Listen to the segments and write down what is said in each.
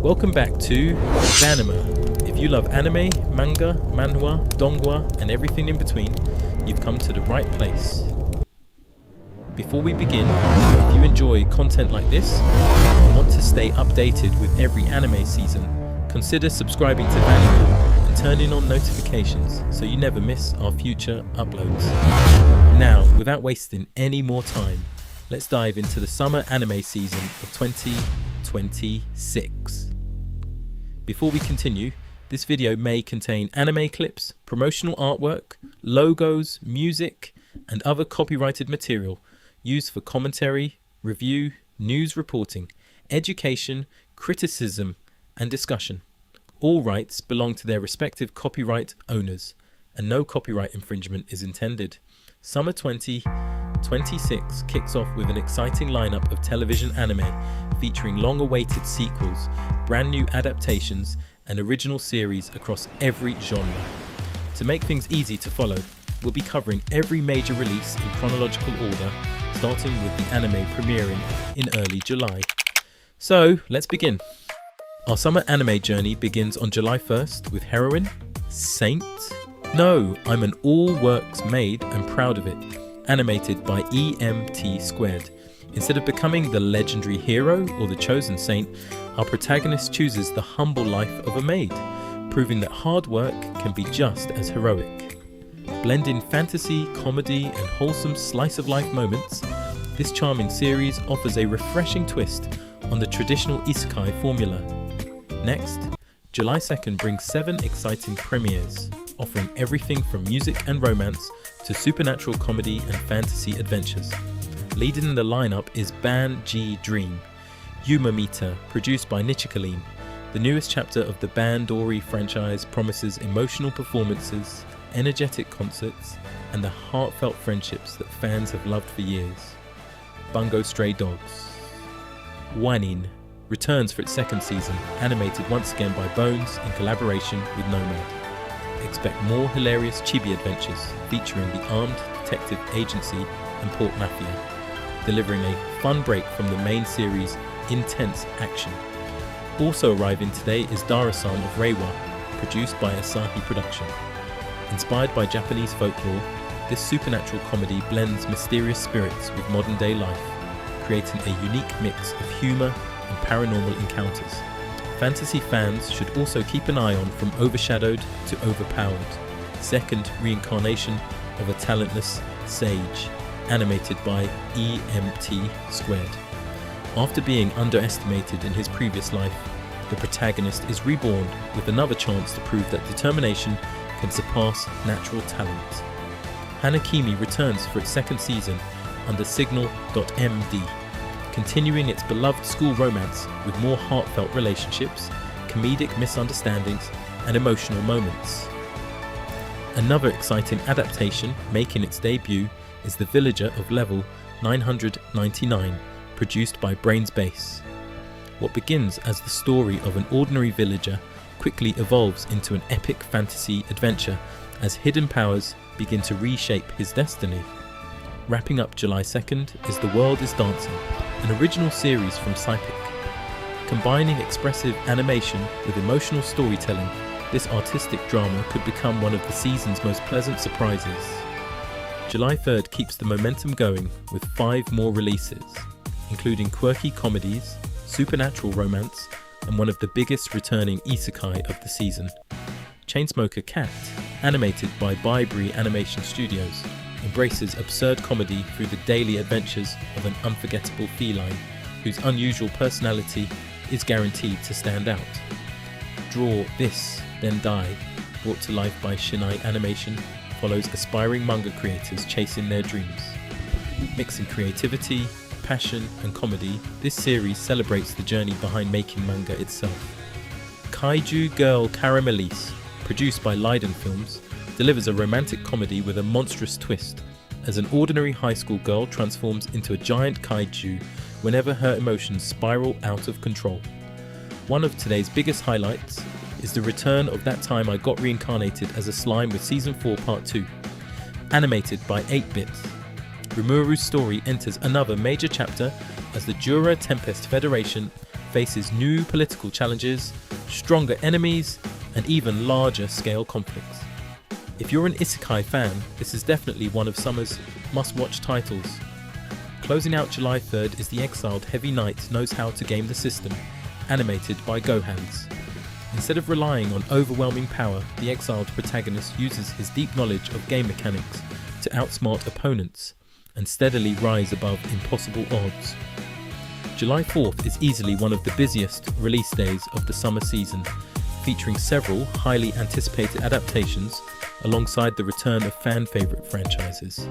Welcome back to Vanimer. If you love anime, manga, manhwa, donghua, and everything in between, you've come to the right place. Before we begin, if you enjoy content like this and want to stay updated with every anime season, consider subscribing to Vanimer and turning on notifications so you never miss our future uploads. Now, without wasting any more time, let's dive into the summer anime season of 2026. Before we continue, this video may contain anime clips, promotional artwork, logos, music, and other copyrighted material used for commentary, review, news reporting, education, criticism, and discussion. All rights belong to their respective copyright owners, and no copyright infringement is intended. Summer 2026 kicks off with an exciting lineup of television anime featuring long-awaited sequels, brand new adaptations, and original series across every genre. To make things easy to follow, we'll be covering every major release in chronological order, starting with the anime premiering in early July. So, let's begin. Our summer anime journey begins on July 1st with heroine Saint. No, I'm an all works made and proud of it, animated by EMT². Instead of becoming the legendary hero or the chosen saint, our protagonist chooses the humble life of a maid, proving that hard work can be just as heroic. Blending fantasy, comedy, and wholesome slice-of-life moments, this charming series offers a refreshing twist on the traditional isekai formula. Next, July 2nd brings 7 exciting premieres, offering everything from music and romance to supernatural comedy and fantasy adventures. Leading in the lineup is Ban-G Dream, Yuma Meter, produced by Nichikaline. The newest chapter of the Bandori franchise promises emotional performances, energetic concerts, and the heartfelt friendships that fans have loved for years. Bungo Stray Dogs. Wanin returns for its second season, animated once again by Bones in collaboration with Nomad. Expect more hilarious chibi adventures featuring the armed detective agency and Port Mafia, delivering a fun break from the main series' intense action. Also arriving today is Dara-san of Reiwa, produced by Asahi Production. Inspired by Japanese folklore, this supernatural comedy blends mysterious spirits with modern day life, creating a unique mix of humour and paranormal encounters. Fantasy fans should also keep an eye on From Overshadowed to Overpowered, second reincarnation of a talentless sage, animated by EMT². After being underestimated in his previous life, the protagonist is reborn with another chance to prove that determination can surpass natural talent. Hanakimi returns for its second season under Signal.md, continuing its beloved school romance with more heartfelt relationships, comedic misunderstandings, and emotional moments. Another exciting adaptation making its debut is The Villager of Level 999, produced by Brains Base. What begins as the story of an ordinary villager quickly evolves into an epic fantasy adventure as hidden powers begin to reshape his destiny. Wrapping up July 2nd is The World is Dancing, an original series from Sypic. Combining expressive animation with emotional storytelling, this artistic drama could become one of the season's most pleasant surprises. July 3rd keeps the momentum going with 5 more releases, including quirky comedies, supernatural romance, and one of the biggest returning isekai of the season. Chainsmoker Cat, animated by Bybri Animation Studios, embraces absurd comedy through the daily adventures of an unforgettable feline whose unusual personality is guaranteed to stand out. Draw This, Then Die, brought to life by Shinai Animation, follows aspiring manga creators chasing their dreams. Mixing creativity, passion, and comedy, this series celebrates the journey behind making manga itself. Kaiju Girl Caramelise, produced by Leiden Films, delivers a romantic comedy with a monstrous twist as an ordinary high school girl transforms into a giant kaiju whenever her emotions spiral out of control. One of today's biggest highlights is the return of That Time I Got Reincarnated as a Slime with Season 4 Part 2. Animated by 8-Bit, Rimuru's story enters another major chapter as the Jura Tempest Federation faces new political challenges, stronger enemies, and even larger scale conflicts. If you're an isekai fan, this is definitely one of summer's must-watch titles. Closing out July 3rd is the exiled Heavy Knight knows how to game the system, animated by Gohans. Instead of relying on overwhelming power, the exiled protagonist uses his deep knowledge of game mechanics to outsmart opponents and steadily rise above impossible odds. July 4th is easily one of the busiest release days of the summer season, featuring several highly anticipated adaptations alongside the return of fan favourite franchises.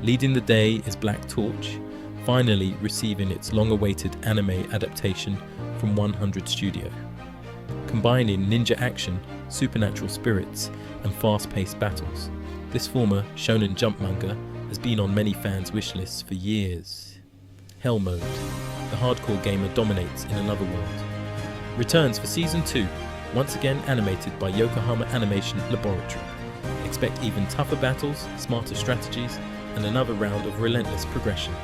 Leading the day is Black Torch, finally receiving its long-awaited anime adaptation from 100 Studio. Combining ninja action, supernatural spirits, and fast-paced battles, this former Shonen Jump manga has been on many fans' wish lists for years. Hell Mode, the hardcore gamer dominates in another world, returns for Season 2, once again animated by Yokohama Animation Laboratory. Expect even tougher battles, smarter strategies, and another round of relentless progression,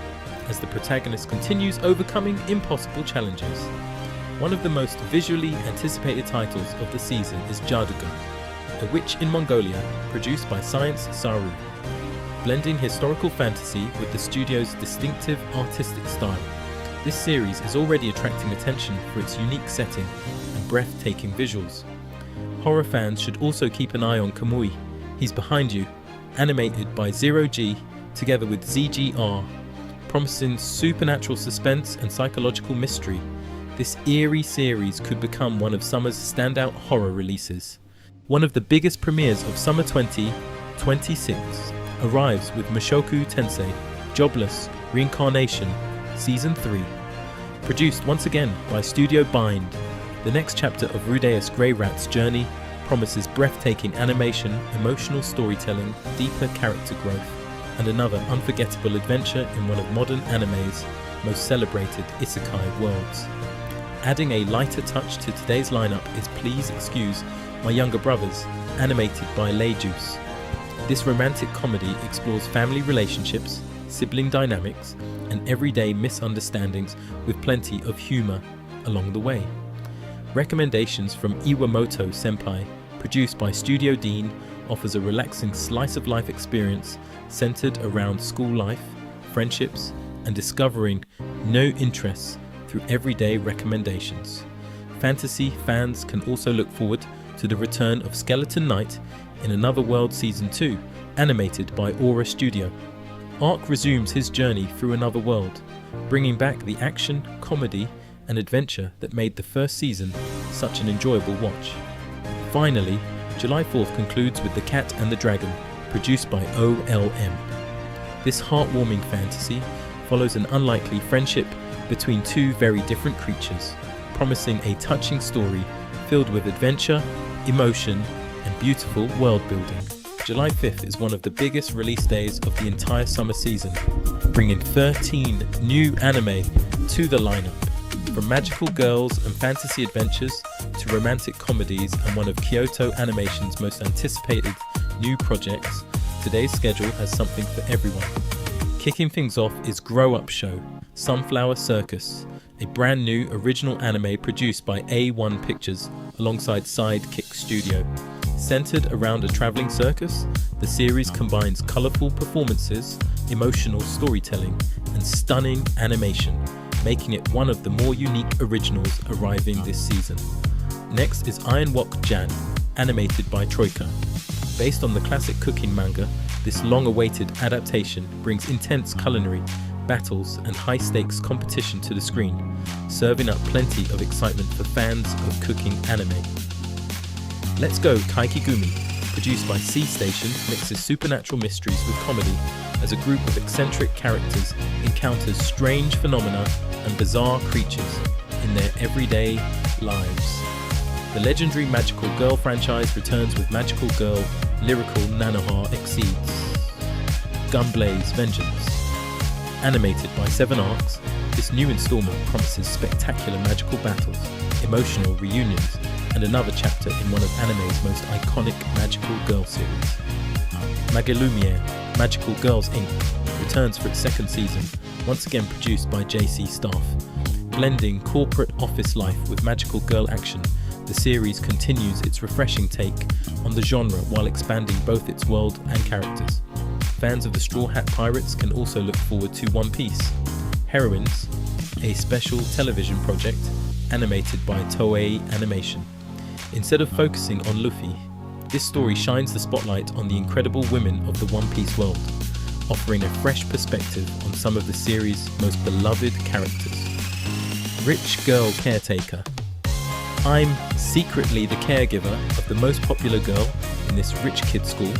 as the protagonist continues overcoming impossible challenges. One of the most visually anticipated titles of the season is Jaduga, A Witch in Mongolia, produced by Science Saru. Blending historical fantasy with the studio's distinctive artistic style, this series is already attracting attention for its unique setting and breathtaking visuals. Horror fans should also keep an eye on Kamui, He's Behind You, animated by Zero G together with ZGR, promising supernatural suspense and psychological mystery. This eerie series could become one of summer's standout horror releases. One of the biggest premieres of summer 2026 arrives with Mushoku Tensei, Jobless Reincarnation, Season 3. Produced once again by Studio Bind, the next chapter of Rudeus Grey Rat's journey promises breathtaking animation, emotional storytelling, deeper character growth, and another unforgettable adventure in one of modern anime's most celebrated isekai worlds. Adding a lighter touch to today's lineup is Please Excuse My Younger Brothers, animated by Lay Juice. This romantic comedy explores family relationships, sibling dynamics, and everyday misunderstandings with plenty of humour along the way. Recommendations from Iwamoto Senpai, produced by Studio Dean, offers a relaxing slice-of-life experience centered around school life, friendships, and discovering new interests through everyday recommendations. Fantasy fans can also look forward to the return of Skeleton Knight in Another World Season 2, animated by Aura Studio. Ark resumes his journey through Another World, bringing back the action, comedy, and adventure that made the first season such an enjoyable watch. Finally, July 4th concludes with The Cat and the Dragon, produced by OLM. This heartwarming fantasy follows an unlikely friendship between two very different creatures, promising a touching story filled with adventure, emotion, and beautiful world building. July 5th is one of the biggest release days of the entire summer season, bringing 13 new anime to the lineup. From magical girls and fantasy adventures to romantic comedies and one of Kyoto Animation's most anticipated new projects, today's schedule has something for everyone. Kicking things off is Grow Up Show, Sunflower Circus, a brand new original anime produced by A1 Pictures alongside Sidekick Studio. Centered around a traveling circus, the series combines colorful performances, emotional storytelling, and stunning animation, making it one of the more unique originals arriving this season. Next is Iron Wok Jan, animated by Troika. Based on the classic cooking manga, this long-awaited adaptation brings intense culinary, battles, and high-stakes competition to the screen, serving up plenty of excitement for fans of cooking anime. Let's Go Kaikigumi, produced by C Station, mixes supernatural mysteries with comedy as a group of eccentric characters encounters strange phenomena and bizarre creatures in their everyday lives. The legendary Magical Girl franchise returns with Magical Girl Lyrical Nanoha Exceeds, Gunblaze Vengeance. Animated by 7 Arcs, this new installment promises spectacular magical battles, emotional reunions, and another chapter in one of anime's most iconic Magical Girl series. Magalumiere, Magical Girls Inc. returns for its second season, once again produced by JC Staff. Blending corporate office life with magical girl action, the series continues its refreshing take on the genre while expanding both its world and characters. Fans of the Straw Hat Pirates can also look forward to One Piece Heroines, a special television project animated by Toei Animation. Instead of focusing on Luffy, this story shines the spotlight on the incredible women of the One Piece world, offering a fresh perspective on some of the series' most beloved characters. Rich Girl Caretaker. I'm secretly the caregiver of the most popular girl in this rich kid school,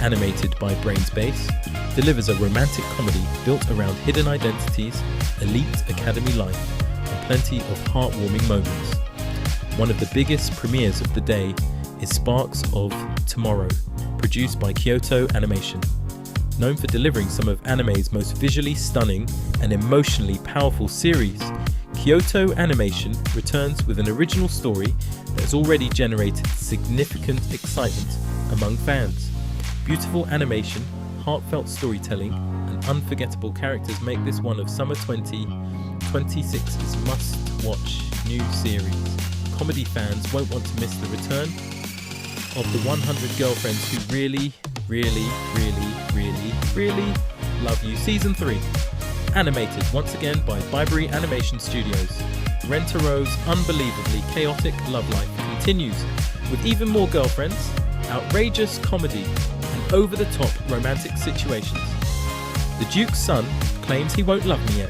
animated by Brains Base, delivers a romantic comedy built around hidden identities, elite academy life, and plenty of heartwarming moments. One of the biggest premieres of the day is Sparks of Tomorrow, produced by Kyoto Animation. Known for delivering some of anime's most visually stunning and emotionally powerful series, Kyoto Animation returns with an original story that has already generated significant excitement among fans. Beautiful animation, heartfelt storytelling, and unforgettable characters make this one of Summer 2026's must-watch new series. Comedy fans won't want to miss the return of the 100 girlfriends who really love you. Season 3, animated once again by Bibury Animation Studios. Rentaro's unbelievably chaotic love life continues with even more girlfriends, outrageous comedy, and over-the-top romantic situations. The Duke's son claims he won't love me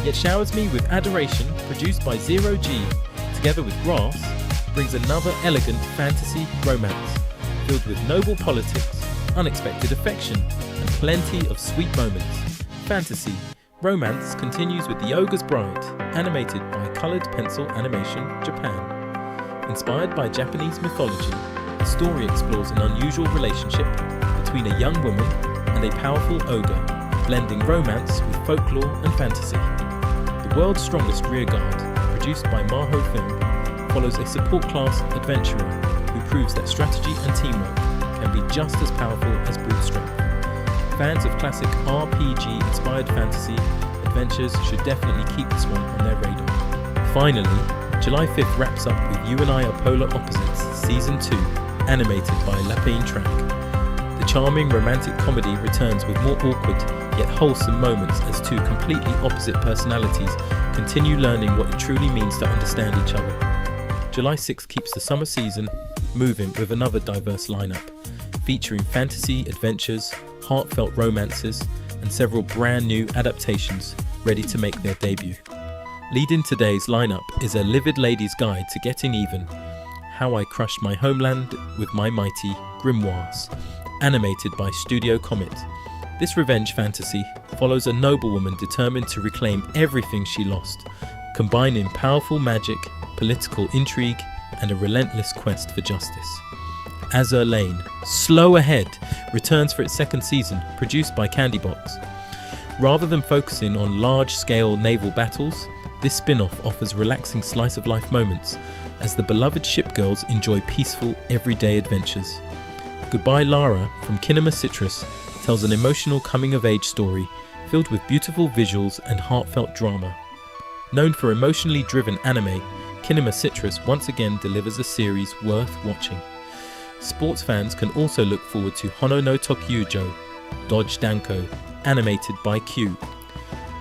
yet showers me with adoration. Produced by Zero G, together with Grass, brings another elegant fantasy romance filled with noble politics, unexpected affection, and plenty of sweet moments. Fantasy romance continues with The Ogre's Bride, animated by Colored Pencil Animation Japan. Inspired by Japanese mythology, the story explores an unusual relationship between a young woman and a powerful ogre, blending romance with folklore and fantasy. The World's Strongest Rearguard, produced by Maho Film, follows a support class adventurer who proves that strategy and teamwork can be just as powerful as brute strength. Fans of classic RPG-inspired fantasy adventures should definitely keep this one on their radar. Finally, July 5th wraps up with You and I Are Polar Opposites Season 2, animated by Lapine Track. The charming romantic comedy returns with more awkward yet wholesome moments as two completely opposite personalities continue learning what it truly means to understand each other. July 6th keeps the summer season moving with another diverse lineup, featuring fantasy adventures, heartfelt romances, and several brand new adaptations ready to make their debut. Leading today's lineup is A Livid Lady's Guide to Getting Even, How I Crushed My Homeland with My Mighty Grimoires, animated by Studio Comet. This revenge fantasy follows a noblewoman determined to reclaim everything she lost, combining powerful magic, political intrigue, and a relentless quest for justice. Azur Lane, Slow Ahead, returns for its second season, produced by Candybox. Rather than focusing on large-scale naval battles, this spin-off offers relaxing slice-of-life moments as the beloved ship girls enjoy peaceful, everyday adventures. Goodbye Lara from Kinema Citrus tells an emotional coming-of-age story filled with beautiful visuals and heartfelt drama. Known for emotionally driven anime, Kinema Citrus once again delivers a series worth watching. Sports fans can also look forward to Hono no Tokyujo, Dodge Danko, animated by Q.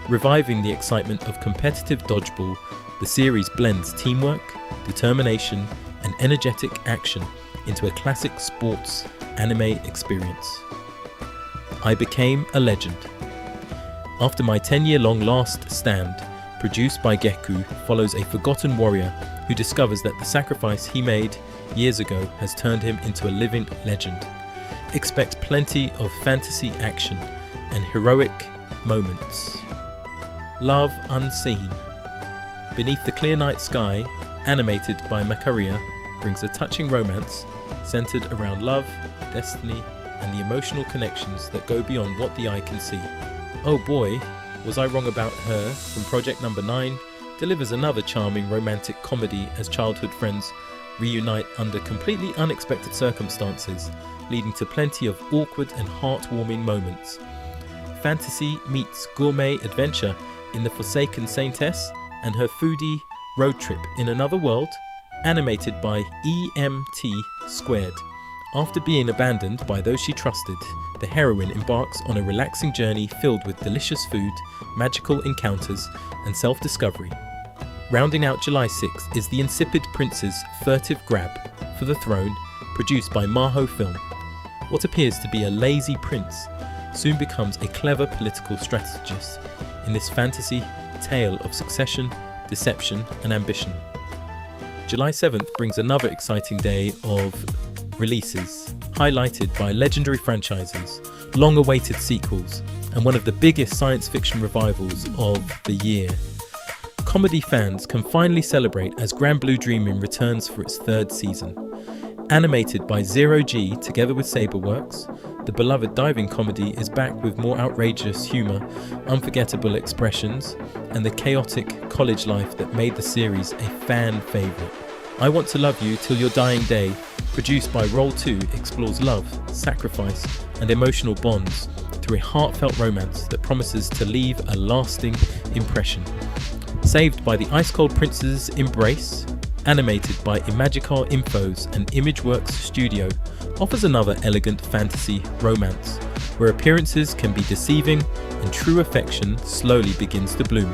Reviving the excitement of competitive dodgeball, the series blends teamwork, determination, and energetic action into a classic sports anime experience. I Became a Legend. After my 10-year-long last stand, produced by Geku, follows a forgotten warrior who discovers that the sacrifice he made years ago has turned him into a living legend. Expect plenty of fantasy action and heroic moments. Love Unseen. Beneath the Clear Night Sky, animated by Makaria, brings a touching romance centered around love, destiny, and the emotional connections that go beyond what the eye can see. Oh Boy, Was I Wrong About Her from Project Number 9 delivers another charming romantic comedy as childhood friends reunite under completely unexpected circumstances, leading to plenty of awkward and heartwarming moments. Fantasy meets gourmet adventure in The Forsaken Saintess, and her foodie road trip in another world, animated by EMT Squared. After being abandoned by those she trusted, the heroine embarks on a relaxing journey filled with delicious food, magical encounters, and self-discovery. Rounding out July 6th is The Insipid Prince's Furtive Grab for the Throne, produced by Maho Film. What appears to be a lazy prince soon becomes a clever political strategist in this fantasy tale of succession, deception, and ambition. July 7th brings another exciting day of releases, highlighted by legendary franchises, long-awaited sequels, and one of the biggest science fiction revivals of the year. Comedy fans can finally celebrate as Grand Blue Dreaming returns for its third season. Animated by Zero G together with Saberworks, the beloved diving comedy is back with more outrageous humour, unforgettable expressions, and the chaotic college life that made the series a fan favourite. I Want to Love You Till Your Dying Day, produced by Roll 2, explores love, sacrifice, and emotional bonds through a heartfelt romance that promises to leave a lasting impression. Saved by the Ice-Cold Prince's Embrace, animated by Imagicar Infos and Imageworks Studio, offers another elegant fantasy romance, where appearances can be deceiving and true affection slowly begins to bloom.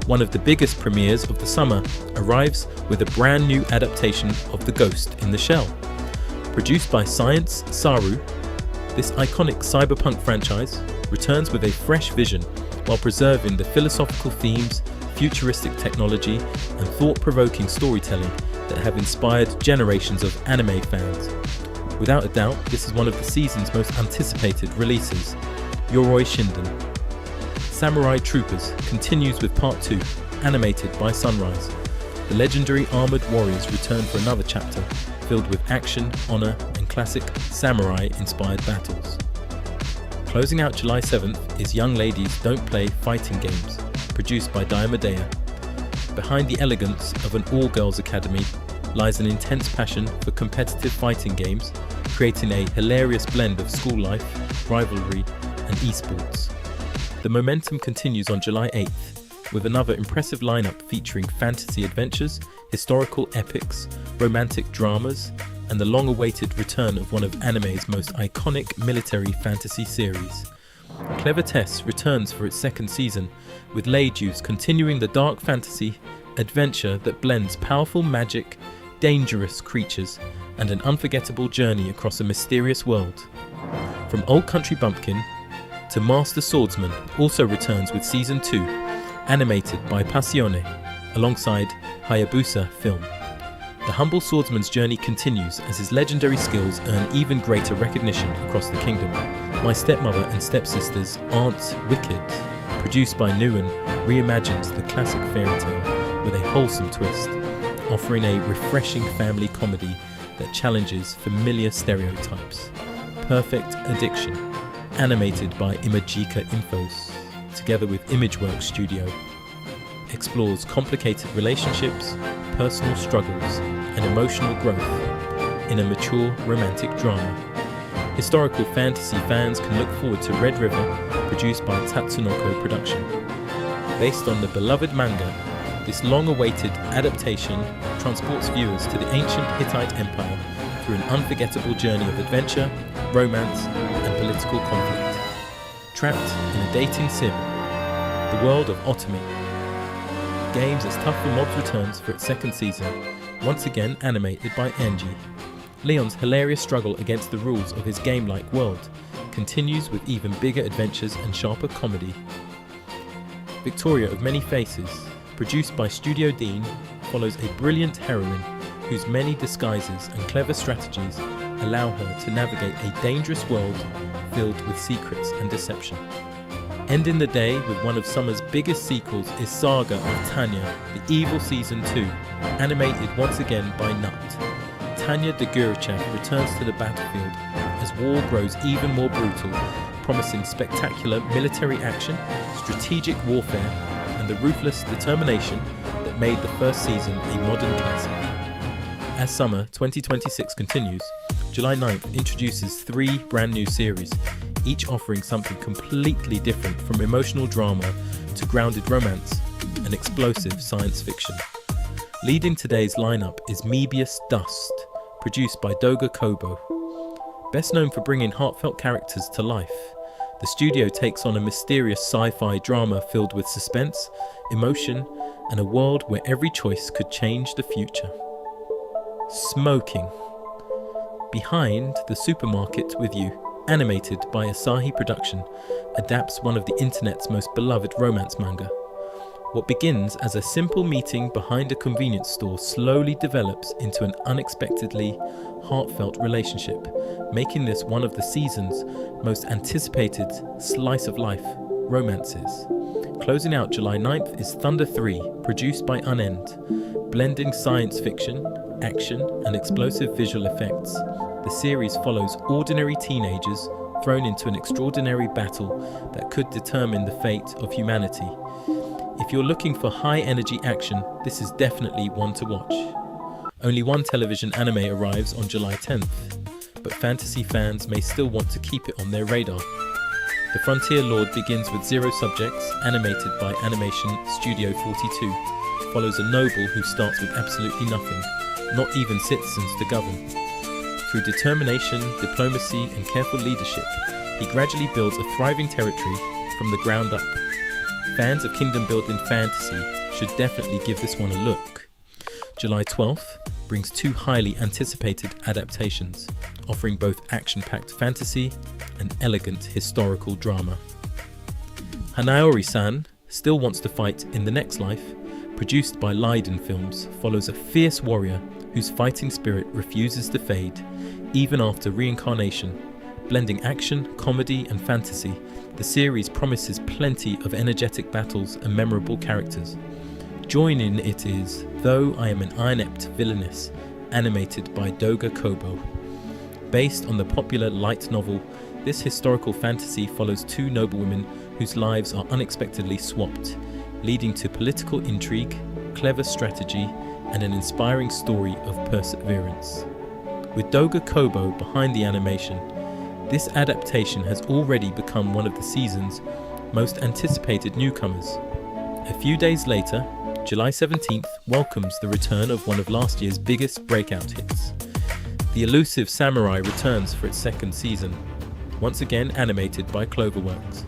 One of the biggest premieres of the summer arrives with a brand new adaptation of The Ghost in the Shell. Produced by Science Saru, this iconic cyberpunk franchise returns with a fresh vision while preserving the philosophical themes, futuristic technology, and thought-provoking storytelling that have inspired generations of anime fans. Without a doubt, this is one of the season's most anticipated releases. Yoroi Shinden. Samurai Troopers continues with Part 2, animated by Sunrise. The legendary armoured warriors return for another chapter, filled with action, honour, and classic samurai-inspired battles. Closing out July 7th is Young Ladies Don't Play Fighting Games, produced by Diamedea. Behind the elegance of an all-girls academy lies an intense passion for competitive fighting games, creating a hilarious blend of school life, rivalry, and esports. The momentum continues on July 8th with another impressive lineup featuring fantasy adventures, historical epics, romantic dramas, and the long-awaited return of one of anime's most iconic military fantasy series. Clever Tess returns for its second season, with Leidus continuing the dark fantasy adventure that blends powerful magic, dangerous creatures, and an unforgettable journey across a mysterious world. From Old Country Bumpkin to Master Swordsman also returns with Season 2, animated by Passione, alongside Hayabusa Film. The humble swordsman's journey continues as his legendary skills earn even greater recognition across the kingdom. My Stepmother and Stepsisters Aren't Wicked, produced by Nguyen, reimagines the classic fairy tale with a wholesome twist, offering a refreshing family comedy that challenges familiar stereotypes. Perfect Addiction, animated by Imagica Infos, together with Imageworks Studio, explores complicated relationships, personal struggles, and emotional growth in a mature romantic drama. Historical fantasy fans can look forward to Red River, produced by Tatsunoko Production. Based on the beloved manga, this long-awaited adaptation transports viewers to the ancient Hittite Empire through an unforgettable journey of adventure, romance, and political conflict. Trapped in a dating sim, the world of Otome. Games as Tough for Mobs returns for its second season, once again animated by Angie. Leon's hilarious struggle against the rules of his game-like world continues with even bigger adventures and sharper comedy. Victoria of Many Faces, produced by Studio Dean, follows a brilliant heroine whose many disguises and clever strategies allow her to navigate a dangerous world filled with secrets and deception. Ending the day with one of summer's biggest sequels is Saga of Tanya, the Evil Season 2, animated once again by Nut. Tanya de Gurachev returns to the battlefield as war grows even more brutal, promising spectacular military action, strategic warfare, and the ruthless determination that made the first season a modern classic. As summer 2026 continues, July 9th introduces 3 brand new series, each offering something completely different from emotional drama to grounded romance. and explosive science fiction. Leading today's lineup is Mebius Dust, produced by Doga Kobo. Best known for bringing heartfelt characters to life, the studio takes on a mysterious sci-fi drama filled with suspense, emotion, and a world where every choice could change the future. Smoking. Behind the Supermarket with You, animated by Asahi Production, adapts one of the internet's most beloved romance manga. What begins as a simple meeting behind a convenience store slowly develops into an unexpectedly heartfelt relationship, making this one of the season's most anticipated slice-of-life romances. Closing out July 9th is Thunder 3, produced by Unend. Blending science fiction, action, and explosive visual effects, the series follows ordinary teenagers thrown into an extraordinary battle that could determine the fate of humanity. If you're looking for high-energy action, this is definitely one to watch. Only one television anime arrives on July 10th, but fantasy fans may still want to keep it on their radar. The Frontier Lord begins with 0 subjects, animated by Animation Studio 42, follows a noble who starts with absolutely nothing, not even citizens to govern. Through determination, diplomacy, and careful leadership, he gradually builds a thriving territory from the ground up. Fans of kingdom building fantasy should definitely give this one a look. July 12th brings 2 highly anticipated adaptations, offering both action-packed fantasy and elegant historical drama. Hanaori-san Still Wants to Fight in the Next Life, produced by Leiden Films, follows a fierce warrior whose fighting spirit refuses to fade, even after reincarnation. Blending action, comedy, and fantasy, the series promises plenty of energetic battles and memorable characters. Joining it is Though I Am an Inept Villainess, animated by Doga Kobo. Based on the popular light novel, this historical fantasy follows 2 noblewomen whose lives are unexpectedly swapped, leading to political intrigue, clever strategy, and an inspiring story of perseverance. With Doga Kobo behind the animation, this adaptation has already become one of the season's most anticipated newcomers. A few days later, July 17th welcomes the return of one of last year's biggest breakout hits. The elusive Samurai returns for its 2nd season, once again animated by Cloverworks.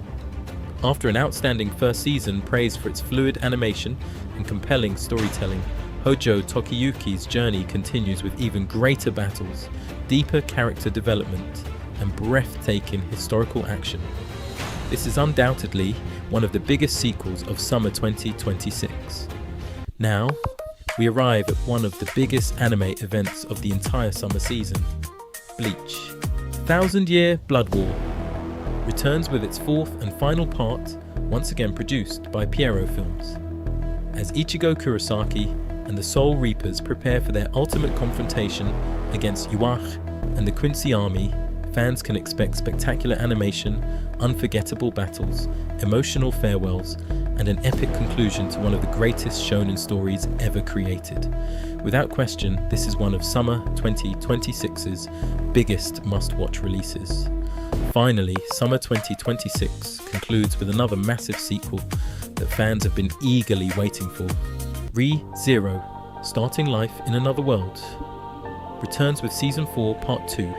After an outstanding first season praised for its fluid animation and compelling storytelling, Hojo Tokiyuki's journey continues with even greater battles, deeper character development, and breathtaking historical action. This is undoubtedly one of the biggest sequels of summer 2026. Now, we arrive at one of the biggest anime events of the entire summer season. Bleach. 1000-Year Blood War returns with its 4th and final part, once again produced by Pierrot Films. As Ichigo Kurosaki and the Soul Reapers prepare for their ultimate confrontation against Yuach and the Quincy Army, fans can expect spectacular animation, unforgettable battles, emotional farewells, and an epic conclusion to one of the greatest shonen stories ever created. Without question, this is one of summer 2026's biggest must-watch releases. Finally, summer 2026 concludes with another massive sequel that fans have been eagerly waiting for. Re:Zero, Starting Life in Another World, returns with Season 4 Part 2,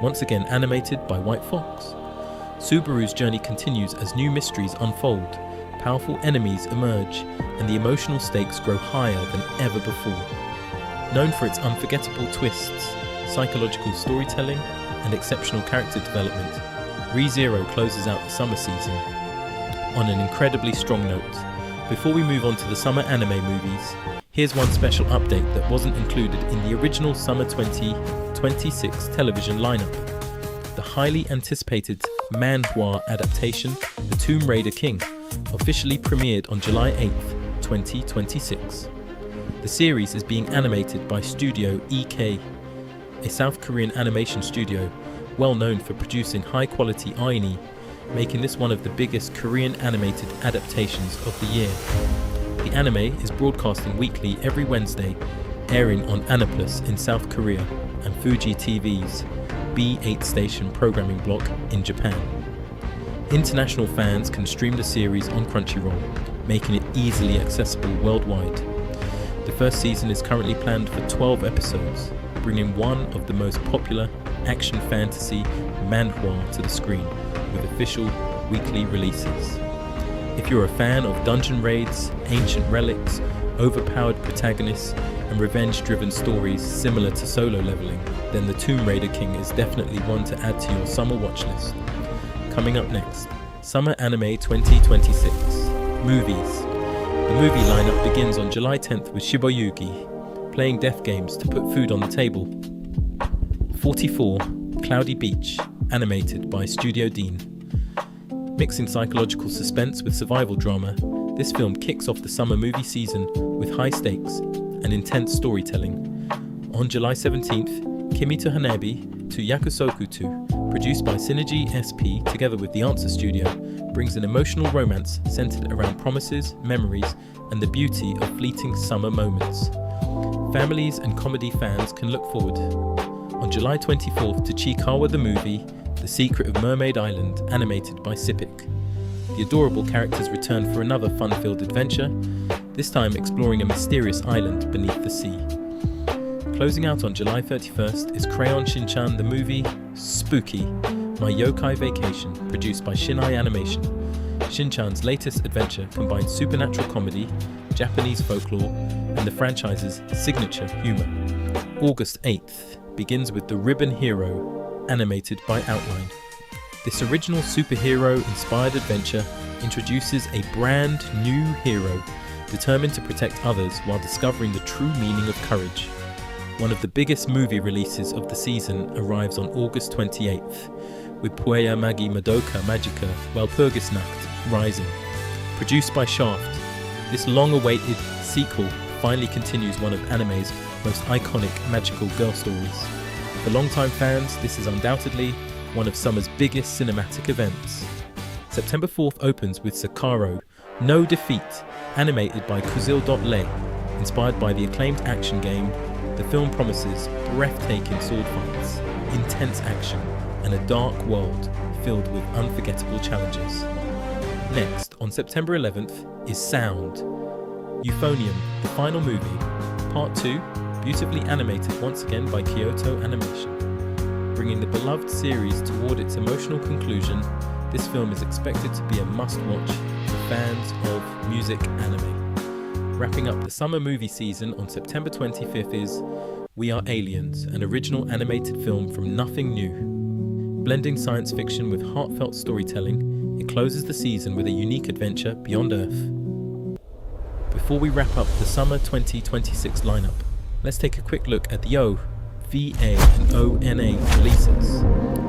once again animated by White Fox. Subaru's journey continues as new mysteries unfold, powerful enemies emerge, and the emotional stakes grow higher than ever before. Known for its unforgettable twists, psychological storytelling, and exceptional character development, Re:Zero closes out the summer season on an incredibly strong note. Before we move on to the summer anime movies, here's one special update that wasn't included in the original summer 2026 television lineup. The highly anticipated manhwa adaptation, The Tomb Raider King, officially premiered on July 8th, 2026. The series is being animated by Studio EK, a South Korean animation studio well known for producing high-quality anime, making this one of the biggest Korean animated adaptations of the year. The anime is broadcasting weekly every Wednesday, airing on Anaplus in South Korea and Fuji TV's B8 station programming block in Japan. International fans can stream the series on Crunchyroll, making it easily accessible worldwide. The first season is currently planned for 12 episodes, bringing one of the most popular action fantasy manhwa to the screen, with official weekly releases. If you're a fan of dungeon raids, ancient relics, overpowered protagonists, and revenge-driven stories similar to Solo Leveling, then the Tomb Raider King is definitely one to add to your summer watch list. Coming up next, Summer Anime 2026. Movies. The movie lineup begins on July 10th with Shiboyugi, playing death games to put food on the table. 44, Cloudy Beach, animated by Studio Dean. Mixing psychological suspense with survival drama, this film kicks off the summer movie season with high stakes and intense storytelling. On July 17th, Kimi to Hanabi to Yakusoku 2, produced by Synergy SP together with The Answer Studio, brings an emotional romance centered around promises, memories, and the beauty of fleeting summer moments. Families and comedy fans can look forward. On July 24th to Chikawa the Movie, The Secret of Mermaid Island, animated by Sipik. The adorable characters return for another fun-filled adventure, this time exploring a mysterious island beneath the sea. Closing out on July 31st is Crayon Shin-chan the Movie, Spooky, My Yokai Vacation, produced by Shinai Animation. Shin-chan's latest adventure combines supernatural comedy, Japanese folklore, and the franchise's signature humour. August 8th begins with The Ribbon Hero, animated by Outline. This original superhero-inspired adventure introduces a brand new hero determined to protect others while discovering the true meaning of courage. One of the biggest movie releases of the season arrives on August 28th, with Puella Magi Madoka Magica Walpurgisnacht Rising. Produced by Shaft, this long-awaited sequel finally continues one of anime's most iconic magical girl stories. For longtime fans, this is undoubtedly one of summer's biggest cinematic events. September 4th opens with Sakaro, No Defeat, animated by Kuzil.lay. Inspired by the acclaimed action game, the film promises breathtaking sword fights, intense action, and a dark world filled with unforgettable challenges. Next, on September 11th, is Sound. Euphonium, the final movie, Part 2, beautifully animated once again by Kyoto Animation. Bringing the beloved series toward its emotional conclusion, this film is expected to be a must-watch for fans of music anime. Wrapping up the summer movie season on September 25th is We Are Aliens, an original animated film from Nothing New. Blending science fiction with heartfelt storytelling, it closes the season with a unique adventure beyond Earth. Before we wrap up the summer 2026 lineup, let's take a quick look at the OVA and ONA releases.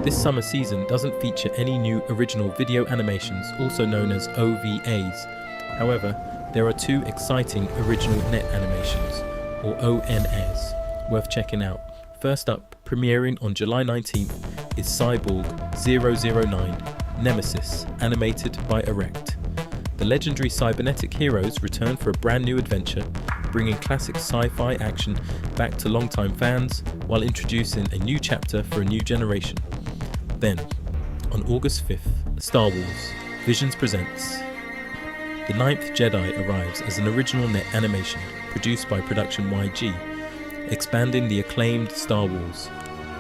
This summer season doesn't feature any new original video animations, also known as OVAs. However, there are two exciting original net animations, or ONAs, worth checking out. First up, premiering on July 19th, is Cyborg 009 Nemesis, animated by Erect. The legendary cybernetic heroes return for a brand new adventure, bringing classic sci-fi action back to longtime fans while introducing a new chapter for a new generation. Then, on August 5th, Star Wars Visions presents The Ninth Jedi arrives as an original net animation produced by Production YG, expanding the acclaimed Star Wars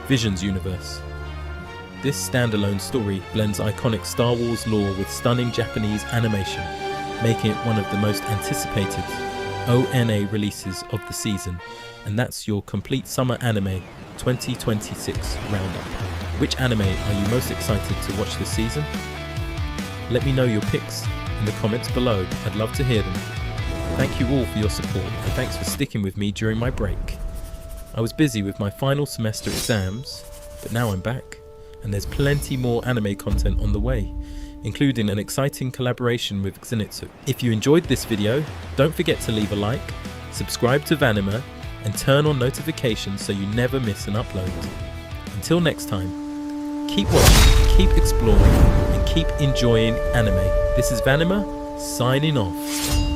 Visions universe. This standalone story blends iconic Star Wars lore with stunning Japanese animation, making it one of the most anticipated ONA releases of the season. And that's your complete summer anime 2026 roundup. Which anime are you most excited to watch this season? Let me know your picks in the comments below. I'd love to hear them. Thank you all for your support, and thanks for sticking with me during my break. I was busy with my final semester exams, but now I'm back, and there's plenty more anime content on the way, including an exciting collaboration with Zenitsu. If you enjoyed this video, don't forget to leave a like, subscribe to Vanimer, and turn on notifications so you never miss an upload. Until next time, keep watching, keep exploring, and keep enjoying anime. This is Vanimer, signing off.